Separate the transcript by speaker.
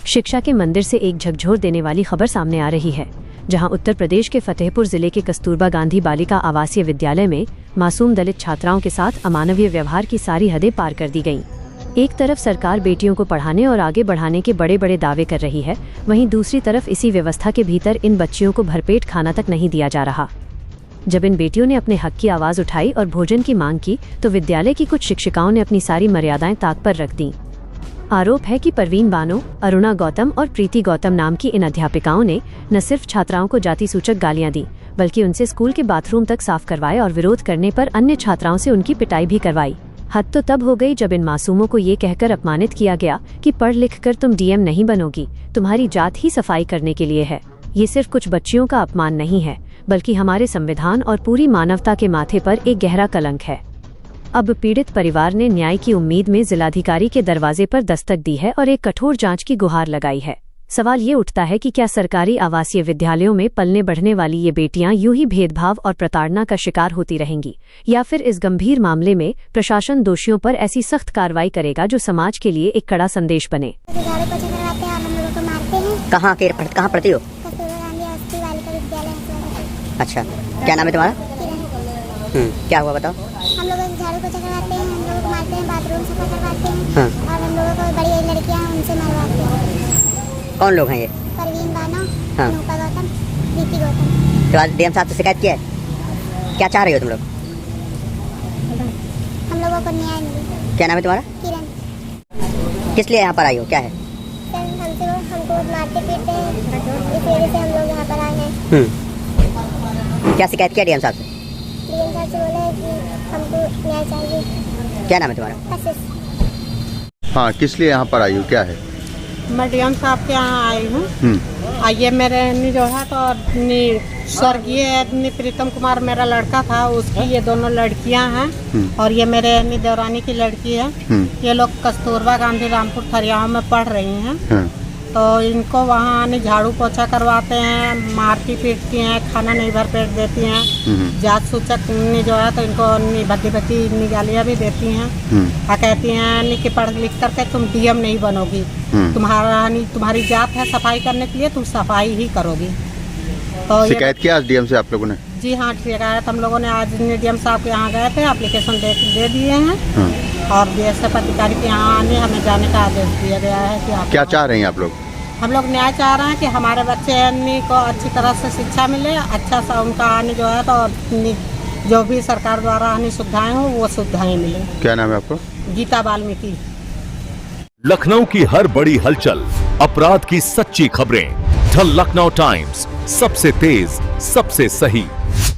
Speaker 1: शिक्षा के मंदिर से एक झकझोर देने वाली खबर सामने आ रही है, जहां उत्तर प्रदेश के फतेहपुर जिले के कस्तूरबा गांधी बालिका आवासीय विद्यालय में मासूम दलित छात्राओं के साथ अमानवीय व्यवहार की सारी हदें पार कर दी गईं। एक तरफ सरकार बेटियों को पढ़ाने और आगे बढ़ाने के बड़े बड़े दावे कर रही है, वहीं दूसरी तरफ इसी व्यवस्था के भीतर इन बच्चियों को भरपेट खाना तक नहीं दिया जा रहा। जब इन बेटियों ने अपने हक की आवाज़ उठाई और भोजन की मांग की, तो विद्यालय की कुछ शिक्षिकाओं ने अपनी सारी मर्यादाएं ताक पर रख दी। आरोप है कि परवीन बानो, अरुणा गौतम और प्रीति गौतम नाम की इन अध्यापिकाओं ने न सिर्फ छात्राओं को जाति सूचक गालियां दी, बल्कि उनसे स्कूल के बाथरूम तक साफ करवाए और विरोध करने पर अन्य छात्राओं से उनकी पिटाई भी करवाई। हद तो तब हो गई जब इन मासूमों को ये कहकर अपमानित किया गया कि पढ़ लिख कर तुम डीएम नहीं बनोगी, तुम्हारी जात ही सफाई करने के लिए है। ये सिर्फ कुछ बच्चियों का अपमान नहीं है, बल्कि हमारे संविधान और पूरी मानवता के माथे पर एक गहरा कलंक है। अब पीड़ित परिवार ने न्याय की उम्मीद में जिलाधिकारी के दरवाजे पर दस्तक दी है और एक कठोर जांच की गुहार लगाई है। सवाल ये उठता है कि क्या सरकारी आवासीय विद्यालयों में पलने बढ़ने वाली ये बेटियां यूं ही भेदभाव और प्रताड़ना का शिकार होती रहेंगी, या फिर इस गंभीर मामले में प्रशासन दोषियों पर ऐसी सख्त कार्रवाई करेगा जो समाज के लिए एक कड़ा संदेश बने।
Speaker 2: कहाँ पढ़ती हो? अच्छा, क्या नाम है तुम्हारा? क्या हुआ बताओ?
Speaker 3: हम लोग झाड़ू पोछा करवाते हैं, हम लोगों को मारते हैं, बाथरूम सफा करवाते हैं। और हम लोगों को बड़ी लड़कियां हैं उनसे मरवाते हैं।
Speaker 2: कौन लोग हैं ये?
Speaker 3: परवीन बानो, अरुणा गौतम, प्रीति गौतम।
Speaker 2: तो आज डीएम साहब से शिकायत किया है? क्या चाह रही हो तुम लोग?
Speaker 3: हम लोगों को न्याय मिले।
Speaker 2: क्या नाम है तुम्हारा?
Speaker 3: किरण।
Speaker 2: किस लिए यहाँ पर आई हो? क्या है?
Speaker 3: सर हमको मारते पीटते हैं, इस वजह से हम लोग यहाँ पर आए हैं।
Speaker 2: क्या शिकायत किया डीएम साहब से?
Speaker 3: डीएम साहब से बोले कि हमको न्याय चाहिए।
Speaker 2: क्या नाम है तुम्हारा?
Speaker 3: आशीष।
Speaker 4: हाँ, किस लिए यहाँ पर आई हो? क्या है?
Speaker 5: मैं डीएम साहब के यहाँ आई हूँ। ये मेरे जो है तो स्वर्गीय प्रीतम कुमार मेरा लड़का था, उसकी ये दोनों लड़कियां हैं और ये मेरे देवरानी की लड़की है। ये लोग कस्तूरबा गांधी रामपुर थरियाओं में पढ़ रही हैं। तो इनको वहाँ झाड़ू पोछा करवाते हैं, मारती पीटती हैं, खाना नहीं भर पेट देती हैं। जात सूचक जो है तो इनको भद्दी गालियाँ भी देती हैं। कहती हैं कि पढ़ लिख करके तुम डीएम नहीं बनोगी, तुम्हारी जात है सफाई करने के लिए, तुम सफाई ही करोगी। तो
Speaker 4: शिकायत किया आज डीएम से आप लोगों ने?
Speaker 5: जी हाँ, शिकायत हम लोगों ने आज डीएम साहब के यहाँ गए थे, एप्लीकेशन दे दिए हैं और बीएसएफ अधिकारी के यहाँ आने हमें जाने का आदेश दिया गया है कि आप
Speaker 4: क्या चाह रहे हैं आप लोग?
Speaker 5: हम लोग न्याय चाह रहे हैं कि हमारे बच्चे को अच्छी तरह से शिक्षा मिले, अच्छा सा उनका आने जो है तो जो भी सरकार द्वारा आने सुविधाएं हो वो सुविधाएं मिले।
Speaker 4: क्या नाम है आपको?
Speaker 5: गीता वाल्मीकि।
Speaker 6: लखनऊ की हर बड़ी हलचल, अपराध की सच्ची खबरें, द लखनऊ टाइम्स, सबसे तेज, सबसे सही।